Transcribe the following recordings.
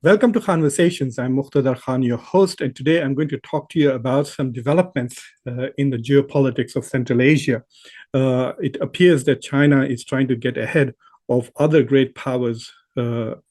Welcome to Khanversations. I'm Muqtedar Khan, your host, and today I'm going to talk to you about some developments in the geopolitics of Central Asia. It appears that China is trying to get ahead of other great powers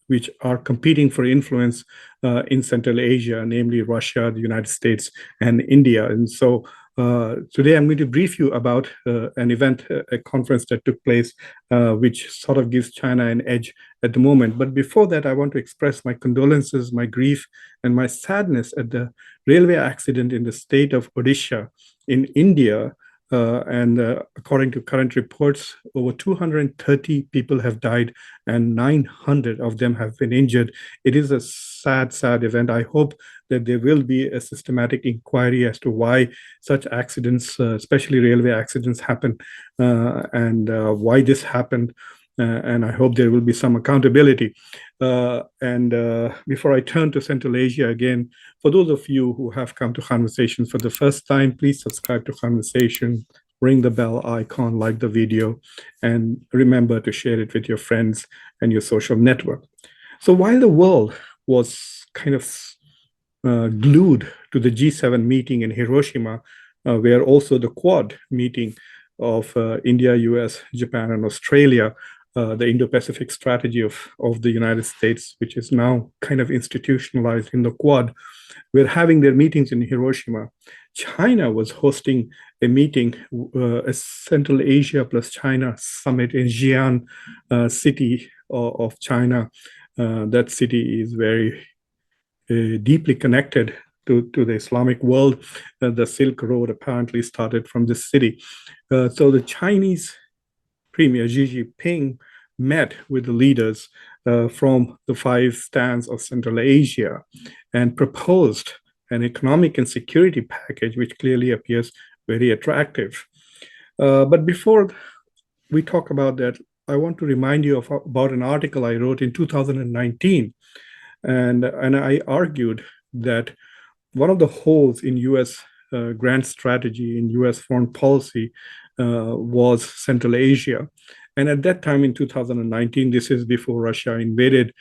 which are competing for influence in Central Asia, namely Russia, the United States, and India. And so today I'm going to brief you about an event, a conference that took place, which sort of gives China an edge at the moment. But before that, I want to express my condolences, my grief, and my sadness at the railway accident in the state of Odisha in India. According to current reports, over 230 people have died and 900 of them have been injured. It is a sad, sad event. I hope that there will be a systematic inquiry as to why such accidents, especially railway accidents, happen and why this happened. And I hope there will be some accountability. Before I turn to Central Asia again, for those of you who have come to Khanversations for the first time, please subscribe to Khanversation, ring the bell icon, like the video, and remember to share it with your friends and your social network. So while the world was kind of glued to the G7 meeting in Hiroshima, where also the Quad meeting of India, US, Japan, and Australia, the Indo-Pacific strategy of the United States, which is now kind of institutionalized in the Quad, were having their meetings in Hiroshima. China was hosting a meeting, a Central Asia plus China summit in Xi'an city of China. That city is very deeply connected to the Islamic world. The Silk Road apparently started from this city. So the Chinese Premier Xi Jinping met with the leaders from the five stands of Central Asia and proposed an economic and security package, which clearly appears very attractive. But before we talk about that, I want to remind you about an article I wrote in 2019. And I argued that one of the holes in US grand strategy, in US foreign policy, was Central Asia. And at that time in 2019, this is before Russia invaded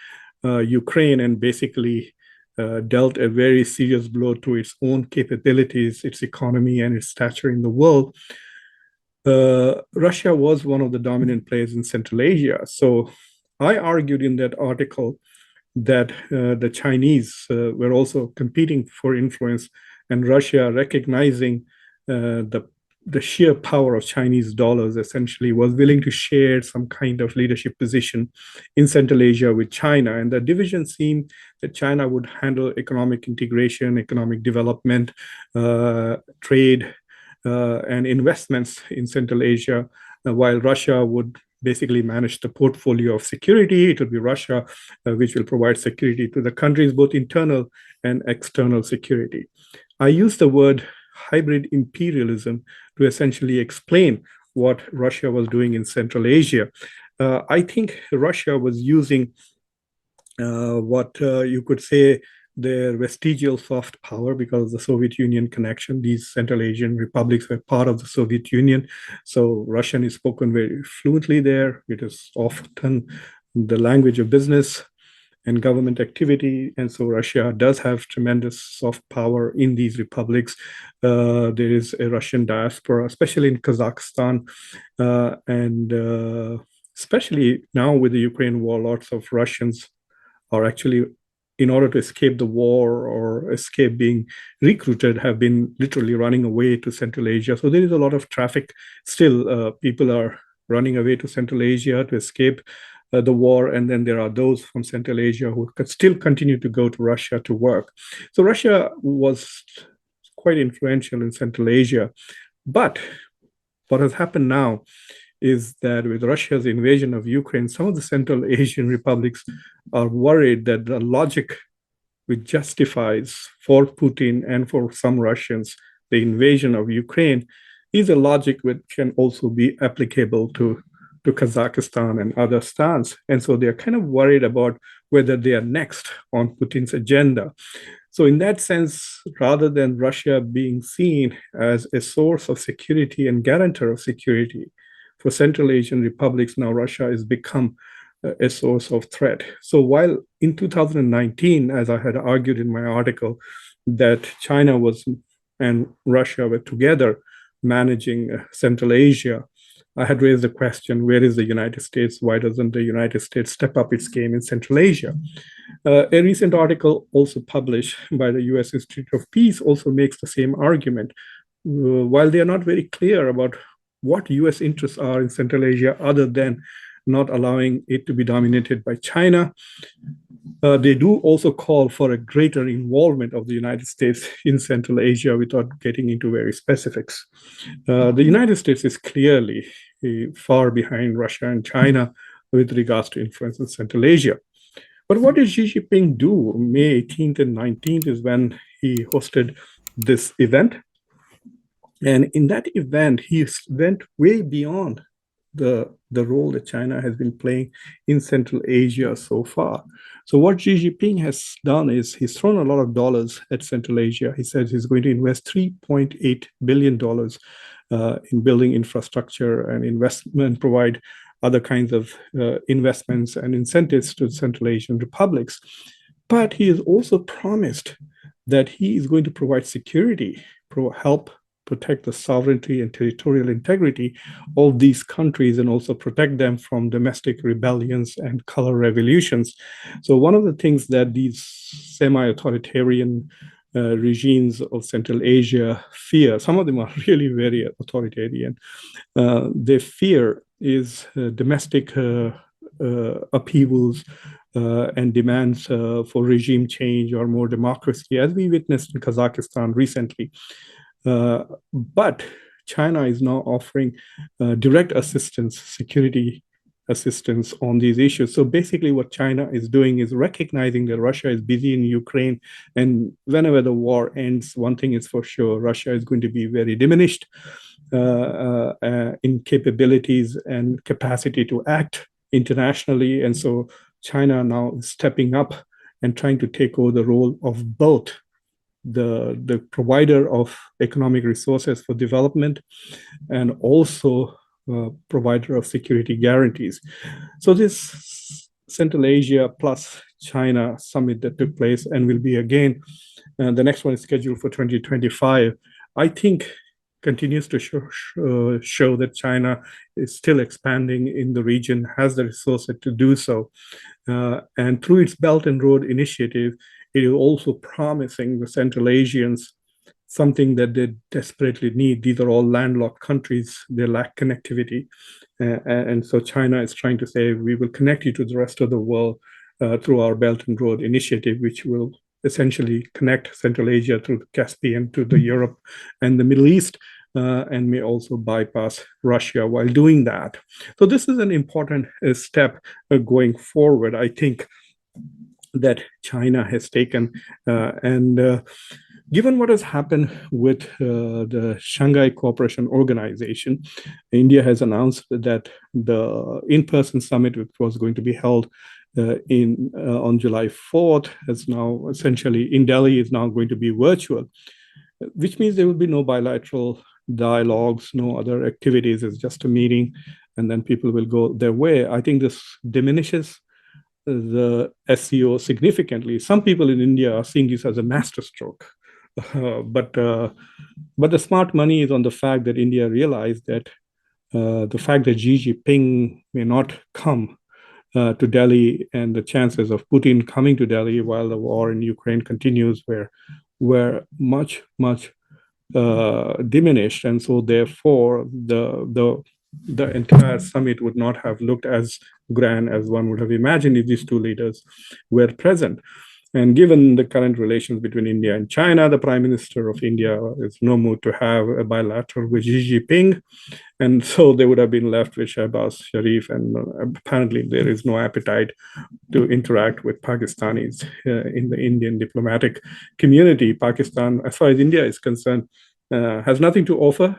Ukraine and basically dealt a very serious blow to its own capabilities, its economy, and its stature in the world. Russia was one of the dominant players in Central Asia. So I argued in that article that the Chinese were also competing for influence, and Russia, recognizing the sheer power of Chinese dollars, essentially was willing to share some kind of leadership position in Central Asia with China. And the division seemed that China would handle economic integration, economic development, trade, and investments in Central Asia, while Russia would basically manage the portfolio of security. It will be Russia which will provide security to the countries, both internal and external security. I use the word hybrid imperialism to essentially explain what Russia was doing in Central Asia. I think Russia was using what you could say their vestigial soft power because of the Soviet Union connection. These Central Asian republics were part of the Soviet Union. So Russian is spoken very fluently there. It is often the language of business and government activity. And so Russia does have tremendous soft power in these republics. There is a Russian diaspora, especially in Kazakhstan. Especially now with the Ukraine war, lots of Russians are actually, in order to escape the war or escape being recruited, have been literally running away to Central Asia. So there is a lot of traffic still. People are running away to Central Asia to escape the war. And then there are those from Central Asia who could still continue to go to Russia to work. So Russia was quite influential in Central Asia. But what has happened now is that with Russia's invasion of Ukraine, some of the Central Asian republics are worried that the logic which justifies for Putin and for some Russians the invasion of Ukraine is a logic which can also be applicable to Kazakhstan and other stans. And so they're kind of worried about whether they are next on Putin's agenda. So in that sense, rather than Russia being seen as a source of security and guarantor of security, for Central Asian republics, now Russia has become a source of threat. So while in 2019, as I had argued in my article, that China was and Russia were together managing Central Asia, I had raised the question, where is the United States? Why doesn't the United States step up its game in Central Asia? A recent article also published by the US Institute of Peace also makes the same argument. While they are not very clear about what US interests are in Central Asia other than not allowing it to be dominated by China, they do also call for a greater involvement of the United States in Central Asia without getting into very specifics. The United States is clearly far behind Russia and China with regards to influence in Central Asia. But what did Xi Jinping do? May 18th and 19th is when he hosted this event. And in that event, he went way beyond the role that China has been playing in Central Asia so far. So what Xi Jinping has done is he's thrown a lot of dollars at Central Asia. He says he's going to invest $3.8 billion in building infrastructure and investment, provide other kinds of investments and incentives to Central Asian republics. But he has also promised that he is going to provide security, help protect the sovereignty and territorial integrity of these countries and also protect them from domestic rebellions and color revolutions. So one of the things that these semi-authoritarian regimes of Central Asia fear, some of them are really very authoritarian, they fear is domestic upheavals and demands for regime change or more democracy, as we witnessed in Kazakhstan recently. But China is now offering direct assistance, security assistance on these issues. So basically what China is doing is recognizing that Russia is busy in Ukraine. And whenever the war ends, one thing is for sure, Russia is going to be very diminished in capabilities and capacity to act internationally. And so China now is stepping up and trying to take over the role of both the provider of economic resources for development and also provider of security guarantees. So this Central Asia plus China summit that took place and will be again, the next one is scheduled for 2025, I think continues to show that China is still expanding in the region, has the resources to do so. And through its Belt and Road Initiative, it is also promising the Central Asians something that they desperately need. These are all landlocked countries. They lack connectivity. And so China is trying to say, we will connect you to the rest of the world through our Belt and Road Initiative, which will essentially connect Central Asia through the Caspian to the Europe and the Middle East, and may also bypass Russia while doing that. So this is an important step going forward, I think, that China has taken. And given what has happened with the Shanghai Cooperation Organization, India has announced that the in-person summit, which was going to be held on July 4th, is now essentially in Delhi, is now going to be virtual, which means there will be no bilateral dialogues, no other activities. It's just a meeting, and then people will go their way. I think this diminishes the SCO significantly. Some people in India are seeing this as a masterstroke. But the smart money is on the fact that India realized that the fact that Xi Jinping may not come to Delhi and the chances of Putin coming to Delhi while the war in Ukraine continues were much diminished, and so therefore the entire summit would not have looked as grand as one would have imagined if these two leaders were present. And given the current relations between India and China, the Prime Minister of India is no mood to have a bilateral with Xi Jinping. And so they would have been left with Shehbaz Sharif. And apparently there is no appetite to interact with Pakistanis in the Indian diplomatic community. Pakistan, as far as India is concerned, has nothing to offer,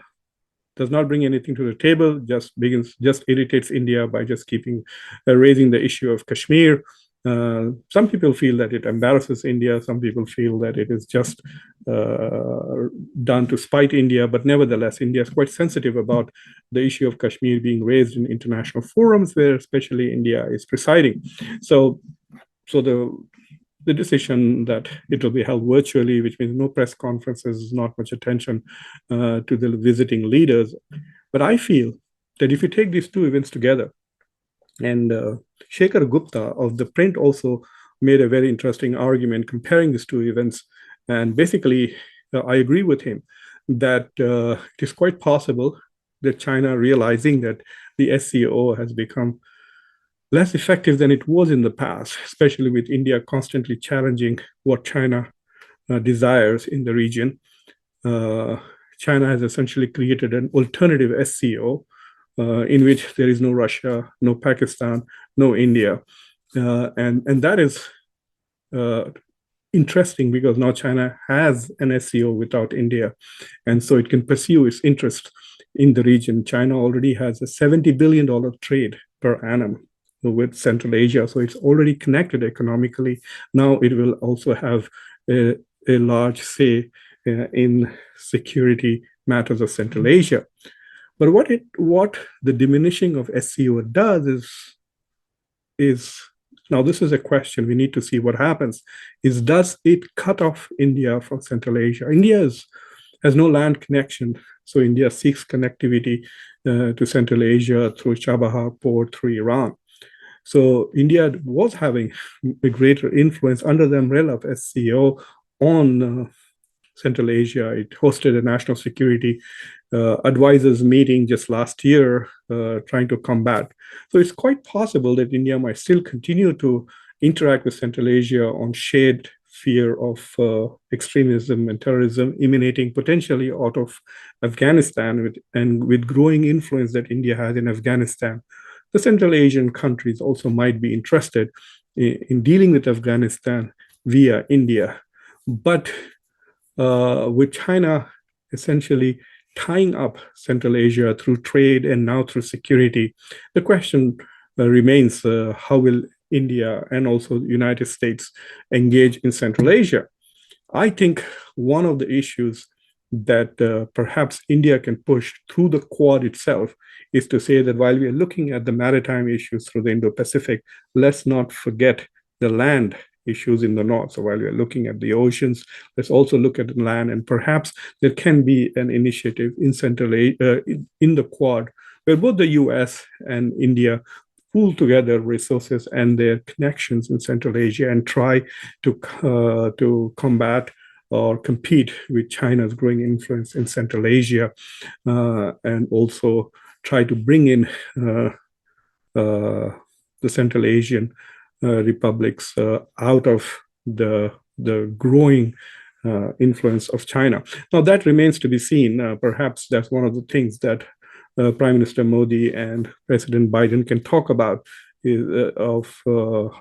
does not bring anything to the table, just irritates India by just keeping raising the issue of Kashmir. Some people feel that it embarrasses India. Some people feel that it is just done to spite India. But nevertheless, India is quite sensitive about the issue of Kashmir being raised in international forums where especially India is presiding. So the decision that it will be held virtually, which means no press conferences, not much attention to the visiting leaders. But I feel that if you take these two events together, and Shekhar Gupta of the Print also made a very interesting argument comparing these two events. And basically, I agree with him that it is quite possible that China, realizing that the SCO has become less effective than it was in the past, especially with India constantly challenging what China desires in the region. China has essentially created an alternative SCO in which there is no Russia, no Pakistan, no India. And that is interesting because now China has an SCO without India. And so it can pursue its interest in the region. China already has a $70 billion trade per annum with Central Asia. So it's already connected economically. Now it will also have a large say in security matters of Central Asia. But what the diminishing of SCO does is now this is a question we need to see what happens. Does it cut off India from Central Asia? India has no land connection, so India seeks connectivity to Central Asia through Chabahar port, through Iran. So India was having a greater influence under the umbrella of SCO on Central Asia. It hosted a national security advisors meeting just last year, trying to combat. So it's quite possible that India might still continue to interact with Central Asia on shared fear of extremism and terrorism emanating potentially out of Afghanistan with growing influence that India has in Afghanistan. The Central Asian countries also might be interested in dealing with Afghanistan via India. But with China essentially tying up Central Asia through trade and now through security, the question remains, how will India and also the United States engage in Central Asia? I think one of the issues that perhaps India can push through the Quad itself is to say that while we are looking at the maritime issues through the Indo-Pacific, let's not forget the land issues in the north. So while we're looking at the oceans, let's also look at the land, and perhaps there can be an initiative in Central Asia, in the Quad, where both the US and India pool together resources and their connections in Central Asia and try to combat or compete with China's growing influence in Central Asia, and also try to bring in the Central Asian republics out of the growing influence of China. Now that remains to be seen. Perhaps that's one of the things that Prime Minister Modi and President Biden can talk about of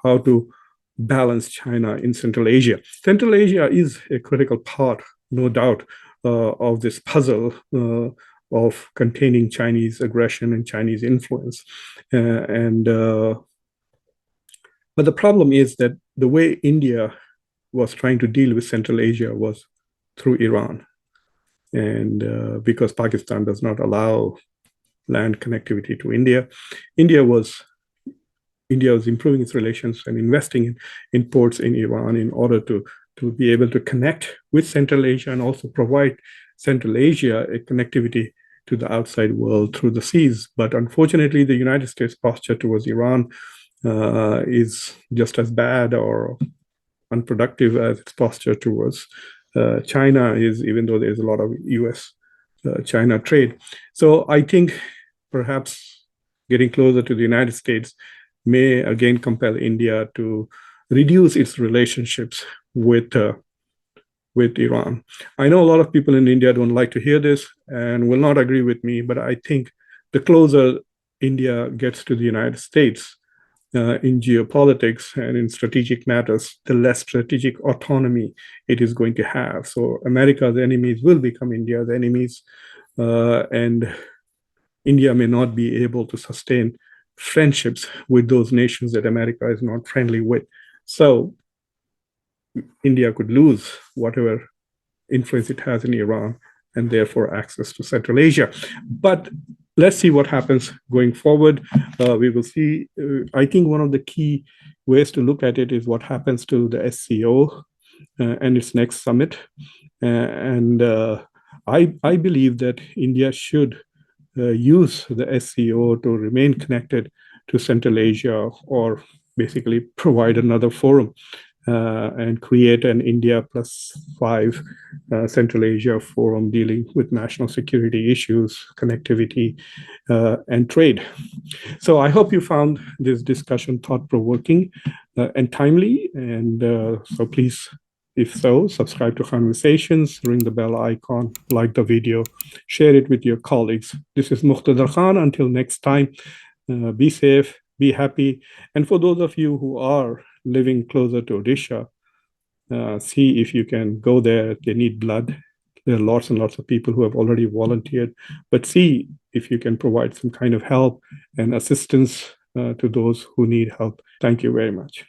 how to balance China in Central Asia. Central Asia is a critical part, no doubt, of this puzzle of containing Chinese aggression and Chinese influence. But the problem is that the way India was trying to deal with Central Asia was through Iran. And because Pakistan does not allow land connectivity to India, India was improving its relations and investing in ports in Iran in order to be able to connect with Central Asia and also provide Central Asia a connectivity to the outside world through the seas. But unfortunately, the United States posture towards Iran is just as bad or unproductive as its posture towards China is, even though there's a lot of US-China trade. So I think perhaps getting closer to the United States may again compel India to reduce its relationships with Iran. I know a lot of people in India don't like to hear this and will not agree with me, but I think the closer India gets to the United States in geopolitics and in strategic matters, the less strategic autonomy it is going to have. So America's enemies will become India's enemies, and India may not be able to sustain friendships with those nations that America is not friendly with. So India could lose whatever influence it has in Iran and therefore access to Central Asia. But let's see what happens going forward. We will see. I think one of the key ways to look at it is what happens to the SCO and its next summit. And I believe that India should use the SCO to remain connected to Central Asia, or basically provide another forum and create an India plus 5 Central Asia forum dealing with national security issues, connectivity, and trade. So I hope you found this discussion thought-provoking and timely. And so please, if so, subscribe to Khanversations, ring the bell icon, like the video, share it with your colleagues. This is Muqtedar Khan. Until next time, be safe, be happy. And for those of you who are living closer to Odisha, see if you can go there. They need blood. There are lots and lots of people who have already volunteered, but see if you can provide some kind of help and assistance to those who need help. Thank you very much.